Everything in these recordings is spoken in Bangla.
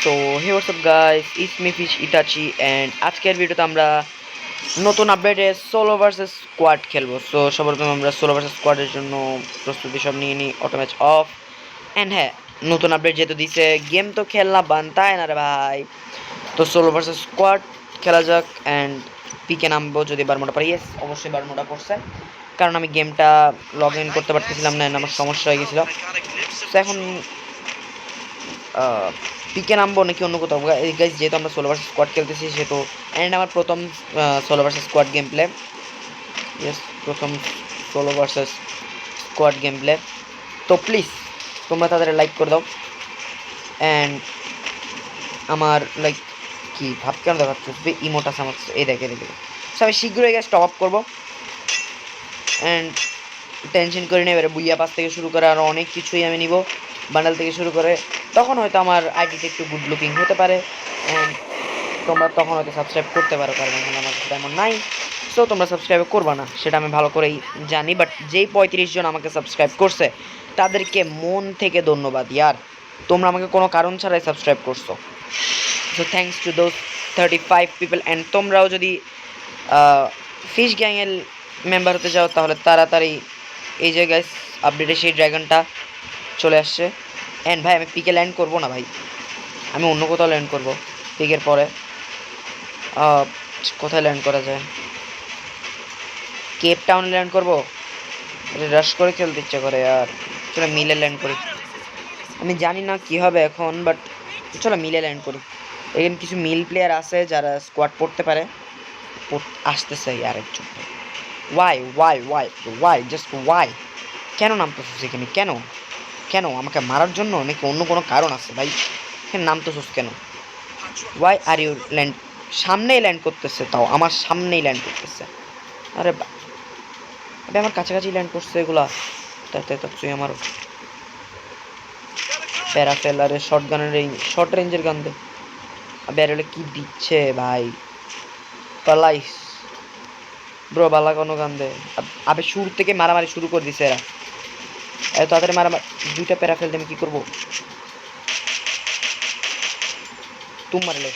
So hey what's up guys, it's me fish Itachi and আজকের ভিডিওতে আমরা নতুন আপডেটে সোলো ভার্সেস স্কোয়াড খেলবো। সো সবার প্রথমে আমরা সোলো ভার্সেস স্কোয়াডের জন্য প্রস্তুতি সব নিয়ে নিই, অটো ম্যাচ অফ। অ্যান্ড হ্যাঁ, নতুন আপডেট যেহেতু দিছে, গেম তো খেলনা বানতায় না রে ভাই। তো সোলো ভার্সেস স্কোয়াড খেলা যাক অ্যান্ড পিকে নামবো যদি বারমোটা পারি। ইয়েস, অবশ্যই বারমোটা পড়ছে, কারণ আমি গেমটা লগ ইন করতে পারতেছিলাম না, আমার সমস্যা হয়ে গেছিলো। তো এখন পিকে নামবো নাকি অন্য কোথাও গাইজ, যেহেতু আমরা সোলো ভার্সেস স্কোয়াড খেলতেছি সেহেতু। অ্যান্ড আমার প্রথম solo versus squad game play. Yes, প্রথম solo versus squad game play. তো প্লিজ তোমরা তাদের লাইক করে দাও। অ্যান্ড আমার লাইক কি ভাব কেন দেখাচ্ছে ইমোট আছে আমার, এই দেখে দেখে। সো আমি শীঘ্রই গ্যাস টপ আপ করবো। অ্যান্ড টেনশন করি না, এবারে বুইয়া পাস থেকে শুরু করে আরও অনেক কিছুই আমি নিব, বান্ডাল থেকে শুরু করে। তখন হয়তো আমার আইডিটা একটু গুড লুকিং হতে পারে অ্যান্ড তোমরা তখন হয়তো সাবস্ক্রাইব করতে পারো, কারণ এখন আমার তেমন নাই। সো তোমরা সাবস্ক্রাইব করবা না সেটা আমি ভালো করেই জানি, বাট যেই 35 জন আমাকে সাবস্ক্রাইব করছে তাদেরকে মন থেকে ধন্যবাদ ইয়ার। তোমরা আমাকে কোনো কারণ ছাড়াই সাবস্ক্রাইব করছো, so thanks to those 35 people. And তোমরাও যদি ফিশ গ্যাংয়ের মেম্বার হতে চাও তাহলে তাড়াতাড়ি এই যে গাইস আপডেটে সেই ড্রাগনটা চলে আসছে। অ্যান্ড ভাই আমি পিকে ল্যান্ড করবো না ভাই, আমি অন্য কোথাও ল্যান্ড করবো পিকের পরে। কোথায় ল্যান্ড করা যায়? কেপ টাউনে ল্যান্ড করবো, রাশ করে খেলতে ইচ্ছা করে আর। চলো মিলে ল্যান্ড করি, আমি জানি না কী হবে এখন, বাট চলো মিলে ল্যান্ড করি। এখানে কিছু মিল প্লেয়ার আছে যারা স্কোয়াড পড়তে পারে, আসতেছে আরেকজন। Why why why why just why? কেন নামতেছিস এখানে? কেন কেন আমাকে মারার জন্য নাকি অন্য কোনো কারণ আছে ভাই? এখানে নামতেছিস কেন? Why are you land? সামনেই ল্যান্ড করতেছে, তাও আমার সামনেই ল্যান্ড করতেছে। আরে আরে আমার কাছাকাছি ল্যান্ড করছে এগুলা। তাতে তুই আমার প্যারাফেলারে শর্ট গানের এই শর্ট রেঞ্জের গান দে। বেরোলে কি দিচ্ছে ভাই? পালাইস ব্রো, বালা কোনো গান দে। আবে শুরু থেকে মারামারি শুরু করে দিছে এরা, এত তাড়াতাড়ি মারামারি। দুইটা প্যারা ফেলতে আমি কী করবো? তুম মারলে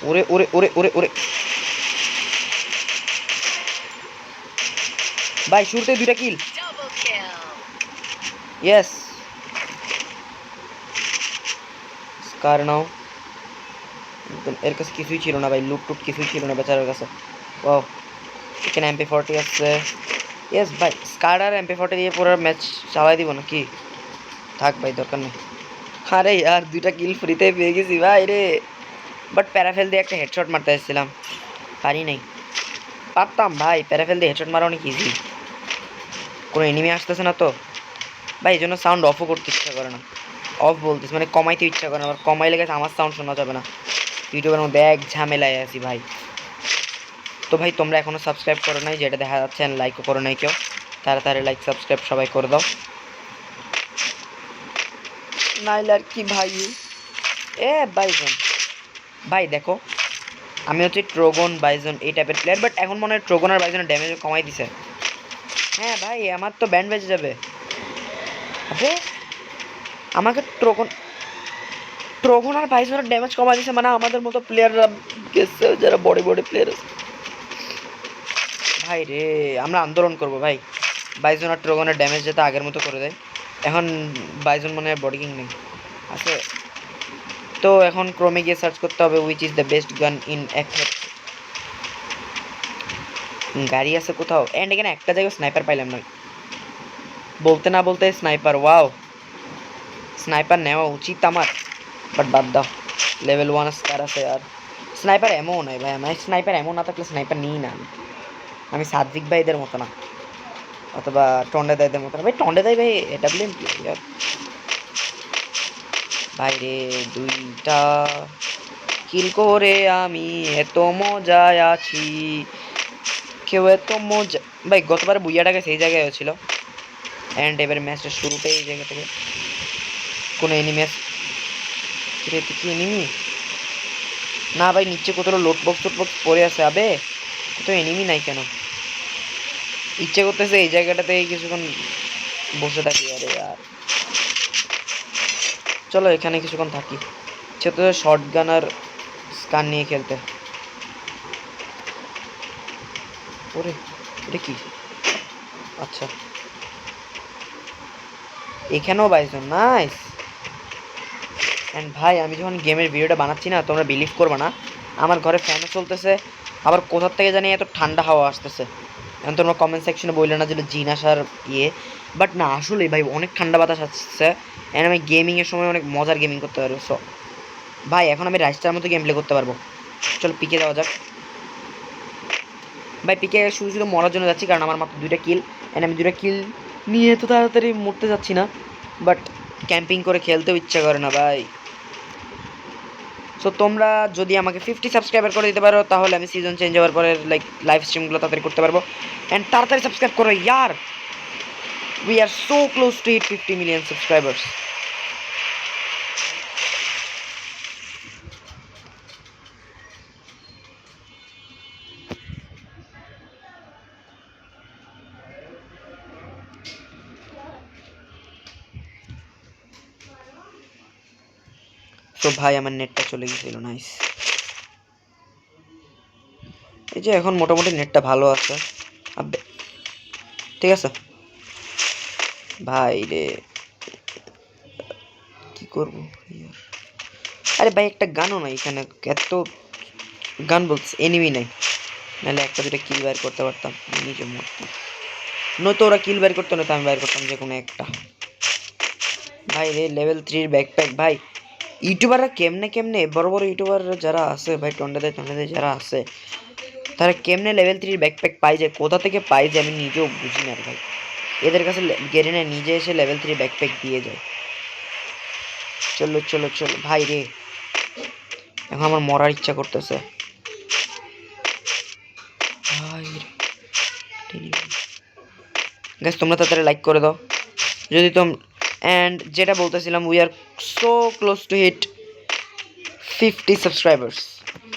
ওরে ওরে ওরে ওরে ওরে ভাই, শুরুতে দুইটা কিল। ইয়েস, স্কার নাও। এর কাছে কিছুই ছিল না ভাই, লুট টুট কিছুই ছিল না বেচারার কাছে। ও এখানে MP40 আসছে। ইয়েস ভাই, স্কার আর MP40 দিয়ে পুরো ম্যাচ চালাই দিব না কি? থাক ভাই, দরকার নেই। আরে আর দুইটা কিল ফ্রিতে পেয়ে গেছি ভাই রে। বাট প্যারাফেল দিয়ে একটা হেডশট মারতে এসেছিলাম, পারি নাই। পারতাম ভাই, প্যারাফেল দিয়ে হেডশট মারা অনেক ইজি। কোনো এনিমি আসতেছে না তো ভাই, এই জন্য সাউন্ড অফও করতে ইচ্ছা করে না। অফ বলতেছি মানে কমাইতে ইচ্ছা করে না, আবার কমাইলে গেছে আমার সাউন্ড শোনা যাবে না। ইউটিউবের মধ্যে এক ঝামেলায় আছি ভাই। তো ভাই তোমরা এখনও সাবস্ক্রাইব করো নাই, যেটা দেখা যাচ্ছে, লাইকও করো নাই কেউ। তাড়াতাড়ি লাইক সাবস্ক্রাইব সবাই করে দাও, নাইলে আর কি ভাই। বাইজন ভাই দেখো, আমি হচ্ছে ট্রোগন বাইজন এই টাইপের প্লেয়ার, বাট এখন মনে হয় ট্রোগন আর বাইজনের ড্যামেজ কমাই দিছে। হ্যাঁ ভাই, আমার তো ব্যান্ড বেজে যাবে। আরে আমাকে ট্রোগন আর বাইজনের ড্যামেজ কমাই দিছে, মানে আমাদের মতো প্লেয়াররা গেছে যারা বড় বড় প্লেয়ার আছে। ভাই রে, আমরা আন্দোলন করবো ভাই, বাইজন আর ট্রোগনের ড্যামেজ যাতে আগের মতো করে দেয়। এখন বাইজন মনে হয় বডি কিং নেই আছে, তো এখন ক্রোমে গিয়ে সার্চ করতে হবে উইচ ইজ দ্য বেস্ট গান ইন এফএফ। গাড়ি আছে কোথাও? অ্যান্ড এখানে একটা জায়গায় স্নাইপার পাইলাম না, বলতে না বলতে স্নাইপার। ওয়াও, স্নাইপার নেওয়া উচিত আমার, বাট বাদ দাও। লেভেল 1 স্কার আছে আর স্নাইপার এমন নয় ভাই, আমার স্নাইপার এমন না থাকলে স্নাইপার নিই না আমি সাদ্বিক ভাইদের মতো না, অথবা টন্ডে দাইদের মতো না ভাই। টন্ডে দাই ভাই এডাব্লিউএম প্লেয়ার ভাই রে। দুইটা কিল করে আমি এত মজায় আছি, কেউ এত মজা ভাই। গতবার বুইয়াটাকে সেই জায়গায় হয়েছিল। অ্যান্ড এবার ম্যাচটা শুরুতেই এই জায়গা থেকে কোনো এনিমি কি এনিমি না ভাই, নিচে কোথাও লোড বক্স টোট বক্স পড়ে আছে। আবে কোথাও এনিমি নাই কেন? ইচ্ছে করতেছে এই জায়গাটাতে কিছুক্ষণ বসে থাকি। আরে यार চলো এখানে কিছুক্ষণ থাকি। সেটা শটগান আর স্কান নিয়ে খেলতে। ওরে এটা কি? আচ্ছা এখানেও বাইজন, নাইস। অ্যান্ড ভাই আমি যখন গেমের ভিডিওটা বানাচ্ছি না, তোমরা বিলিভ করবে না, আমার ঘরে ফ্যানও চলতেছে, আবার কোথার থেকে জানি এত ঠান্ডা হাওয়া আসতেছে। এখন তোমরা কমেন্ট সেকশনে বললে না যে জিন আসার ইয়ে, বাট না আসলেই ভাই অনেক ঠান্ডা বাতাস আসছে। অ্যান্ড আমি গেমিংয়ের সময় অনেক মজার গেমিং করতে পারবো। সো ভাই এখন আমি রাইস্টার মতো গেম প্লে করতে পারবো। চলো পিকে যাওয়া যাক। ভাই পিকে শুধু শুধু মরার জন্য যাচ্ছি, কারণ আমার মাত্র 2টা কিল। অ্যান্ড আমি 2টা কিল নিয়ে তো তাড়াতাড়ি মরতে যাচ্ছি না, বাট ক্যাম্পিং করে খেলতেও ইচ্ছা করে না ভাই। সো তোমরা যদি আমাকে 50 সাবস্ক্রাইবার করে দিতে পারো, তাহলে আমি সিজন চেঞ্জ হওয়ার পরে লাইক লাইভ স্ট্রিমগুলো তাড়াতাড়ি করতে পারবো। অ্যান্ড তাড়াতাড়ি সাবস্ক্রাইব করো ইয়ার, we are so close to hit 50 million subscribers. তো ভাই আমার নেটটা চলে গেছিল, নাইস। এই যে এখন মোটামুটি নেটটা ভালো আছে। আবে ঠিক আছে ভাই রে, কি করবো? আরে ভাই একটা গানও নাই এখানে, এত গান বলছে এনিমি নাই, নাহলে একটা দুটো কিল বাইর করতে পারতাম, নিজে মরতাম। নয়তো ওরা কিল বাইর করতো না, তো আমি বাইর করতাম যে কোনো একটা। ভাই রে লেভেল 3 ব্যাকপ্যাক ভাই। ইউটিউবাররা কেমনে কেমনে বড় বড় ইউটিউবাররা যারা আছে ভাই, টন্ডাতে যারা আছে, তারা কেমনে লেভেল 3 ব্যাকপ্যাক পাই যায়, কোথা থেকে পাই যায় আমি নিজেও বুঝি না ভাই। এদের কাছে গেরেনা নিজে এসে লেভেল 3 ব্যাকপ্যাক দিয়ে যায়। চলো চলো চলো ভাই রে, এখন আমার মরার ইচ্ছা করতেছে ভাই রে। গাইস তোমরা তাড়াতাড়ি লাইক করে দাও যদি অ্যান্ড যেটা বলতেছিলাম, we are so close to hit 50 subscribers.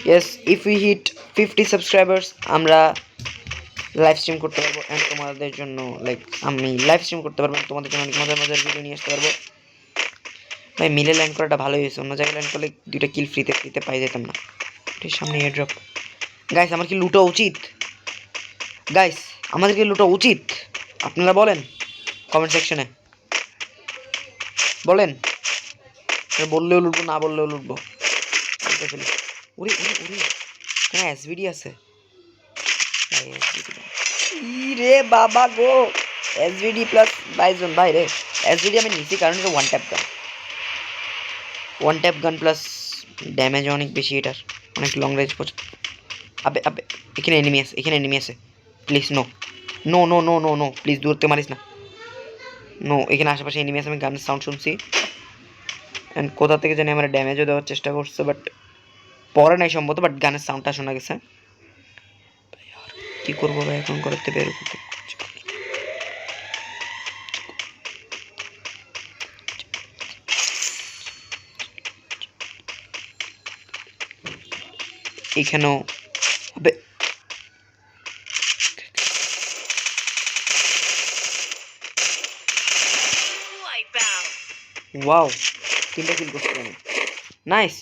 Yes, if we hit 50 subscribers আমরা লাইভ স্ট্রিম করতে পারবো। অ্যান্ড তোমাদের জন্য লাইক আমি লাইভ স্ট্রিম করতে পারবো, তোমাদের জন্য অনেক মজার মজার ভিডিও নিয়ে আসতে পারবো। ভাই মিলে ল্যান্ড করাটা ভালোই হয়েছে, অন্য জায়গায় ল্যান্ড করলে 2টা কিল ফ্রিতে পাই যেতাম না। সামনে এয়ার ড্রপ। গাইস আমার কি লুটা উচিত? গাইস আমাদের কি লুটা উচিত? আপনারা বলেন কমেন্ট সেকশনে, বলেন। বললেও লুটবো, না বললেও লুটবো। উড়ি উড়ি উড়ি, এখানে এসভিডি আছে। রে বাবা গো, এসভিডি প্লাস বাইজন ভাই রে। এসভিডি আমি নিছি কারণ এটা ওয়ান ট্যাপ গান প্লাস ড্যামেজ অনেক বেশি এটার, অনেক লং রেঞ্জ পড়ছে। আবে আবে এখানে এনিমি আছে, please no no no no no no please দূর থেকে মারিস না। নো এখানে আশেপাশে এনিমি আছে, আমি গানের সাউন্ড শুনছি। অ্যান্ড কোথা থেকে জানি আমার ড্যামেজও দেওয়ার চেষ্টা করছে, বাট পরে নাই সম্ভবত, বাট গানের সাউন্ডটা শোনা গেছে। কি করবো ভাই এখন করতে বের করতে। এখানেও আবে ওয়াও 3টা কিল করছি আমি, নাইস।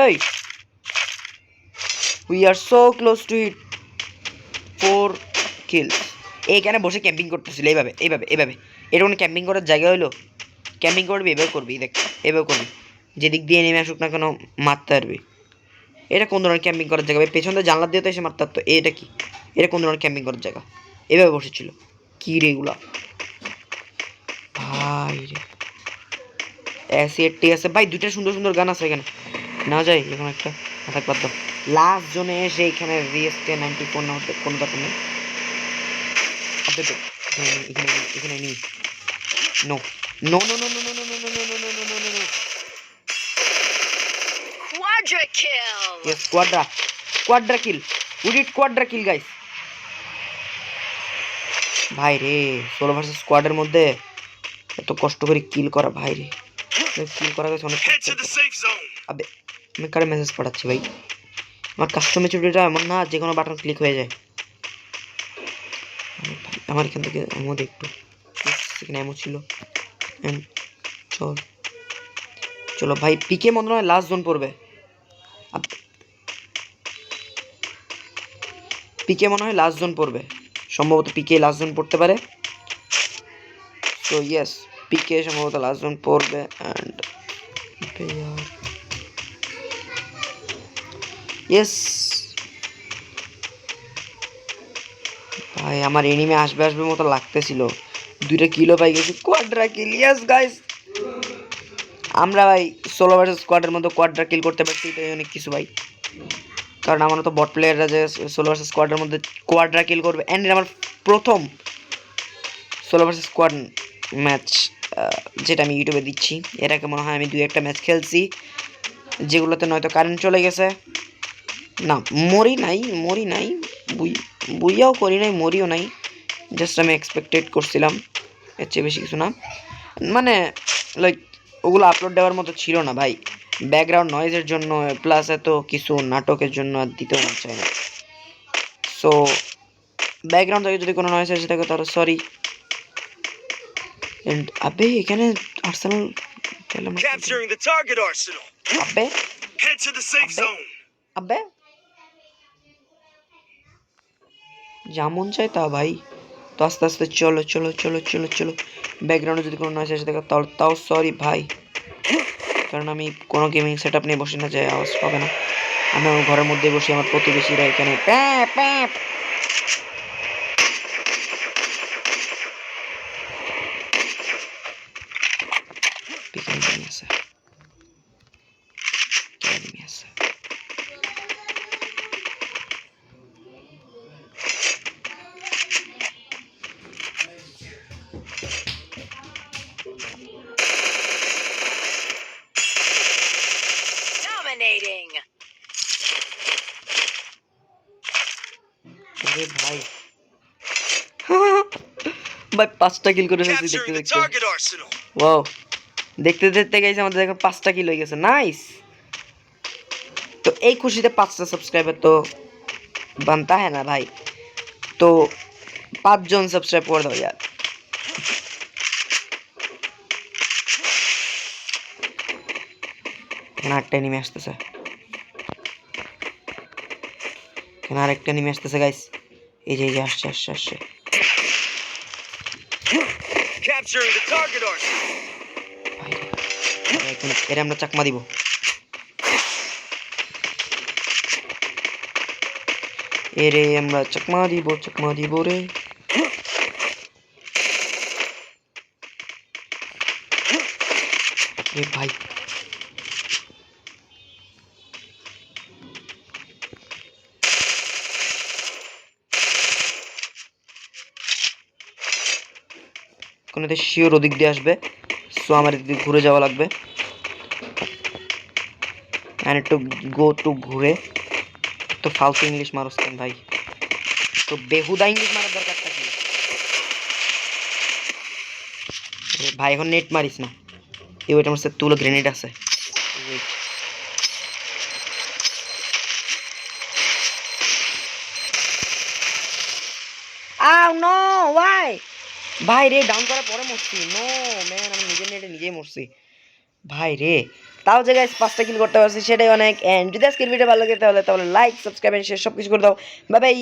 এই we are so close to hit 4 kills. এইখানে বসে ক্যাম্পিং করতেছিল এইভাবে এইভাবে এইভাবে। এটা কোনো ক্যাম্পিং করার জায়গা হলো? ক্যাম্পিং করবি এভাবে করবি, দেখ এভাবে করবি, যেদিক দিয়ে নেমে আসুক না কেন মারতে পারবি। এটা কোন ধরনের ক্যাম্পিং করার জায়গা? পেছন দিয়ে জানলা দিয়ে তো এসে মারতে পারতো। এটা কি? এটা কোন ধরনের ক্যাম্পিং করার জায়গা? এভাবে বসেছিল কি রে এগুলা ভাই রে। অ্যাসিড আছে ভাই, 2টা সুন্দর সুন্দর গান আছে এখানে, না যায় এরকম একটা থাক বাদ দাও। লাস্ট জোনে এসে এখানে রিএসকে 94 না হতে কোনো ব্যাপার নেই। আপনি তো এখানে নেই। No no no no no no no no no no no no no no no. Quadra kill. Yes, quadra kill. We did quadra kill guys. ভাই রে সোলো ভার্সেস স্কোয়াডের মধ্যে এত কষ্ট করে কিল করা, ভাই রে কিল করা গেছে অনেক কষ্ট। আবে আমি কারে মেসেজ পাঠাচ্ছি ভাই? আমার কাস্টম ম্যাচুরিটিটা এমন না যে কোনো বাটন ক্লিক হয়ে যায়। আমার এখান থেকে আমাদের একটু এখানে এমন ছিল। চল চলো ভাই, পিকে মনে হয় লাস্ট জোন পড়বে। পিকে মনে হয় লাস্ট জোন পড়বে, সম্ভবত পিকে লাস্ট জোন পড়তে পারে। তো ইয়েস, পিকে সম্ভবত লাস্ট জোন পড়বে। অ্যান্ড ইয়েস ভাই, আমার এনিমে আসবে আসবে মতো লাগতেছিল, 2টা কিলো পাই গেছি, কোয়াড্রা কিল। ইয়েস গাইস, আমরা ভাই সোলো ভার্সেস স্কোয়াডের মধ্যে কোয়াড্রা কিল করতে পারছি, এটাই অনেক কিছু ভাই। কারণ আমার তো বট প্লেয়াররা যে সোলো ভার্সেস স্কোয়াডের মধ্যে কোয়াড্রা কিল করবে। অ্যান্ড আমার প্রথম সোলো ভার্সেস স্কোয়াড ম্যাচ, যেটা আমি ইউটিউবে দিচ্ছি। এর আগে মনে হয় আমি 2-1টা ম্যাচ খেলছি, যেগুলোতে নয়তো কারেন্ট চলে গেছে, না মরি নাই, বুইয়াও করি নাই, মরিও নাই, জাস্ট আমি এক্সপেক্টেড করছিলাম, এর চেয়ে বেশি কিছু না। মানে লাইক ওগুলো আপলোড দেওয়ার মতো ছিল না ভাই, ব্যাকগ্রাউন্ড নয়েজের জন্য, প্লাস এত কিছু নাটকের জন্য আর দিতেও মন চায় না। সো ব্যাকগ্রাউন্ড থেকে যদি কোনো নয়েজ আসে থাকে তাহলে সরি। এন্ড আবে এখানে Arsenal Capturing the target arsenal. আবে Head to the safe Abe. zone. আবে যেমন চাই তা ভাই। তো আস্তে আস্তে চলো চলো চলো চলো চলো, ব্যাকগ্রাউন্ডে যদি কোনো নয়েজ আসে থাকে তাহলে তাও সরি ভাই, কারণ আমি কোনো গেমিং সেট আপ নিয়ে বসে না, যে আওয়াজ পাবে না। আমি আমার ঘরের মধ্যে বসে, আমার প্রতিবেশীরা এখানে প্যাপ প্যাপ। আছে আছে Dominating. আরে ভাই ভাই 5টা কিল করে ফেলছি দেখতে Capturing the দেখতে। target arsenal. ওয়াও, দেখতে দেখতে গাইস আমাদের এখন 5টা কিল হয়ে গেছে, নাইস। তো এই খুশিতে 5টা সাবস্ক্রাইবার তো बनता है ना भाई, তো 5 জন সাবস্ক্রাইব করে দাও यार। এখানে আরেকটা এনিমি আসতেছে, এখানে আরেকটা এনিমি আসতেছে গাইস, এই যে আসছে আসছে আসছে। Capturing the target arsenal. এর আমরা চাকমা দিব। এরে আমরা চাকমা দিব রে। এ ভাই কোন শিওর ওদিক দিয়ে আসবে, সো আমার এদিকে ঘুরে যাওয়া লাগবে। and to go to ঘুরে। তো ফালতু ইংলিশ মারস কেন ভাই, তো বেহুদা ইংলিশ মারার দরকারটা কি ভাই? এখন নেট মারিস না, এই ওইটা আমার তুলো গ্রেনেড আছে। আউ নো ওয়াই ভাই রে, ডাউন করার পরে মরছি, নো ম্যান, আমি নিজের নেটে নিজেই মরছি ভাই রে। তাও যে গাইস 5টা কিল করতে পারছি সেটাই অনেক। এন্ড যদি আজকের ভিডিও ভালো লাগে তাহলে লাইক সাবস্ক্রাইব এন্ড শেয়ার সব কিছু করে দাও। Bye bye.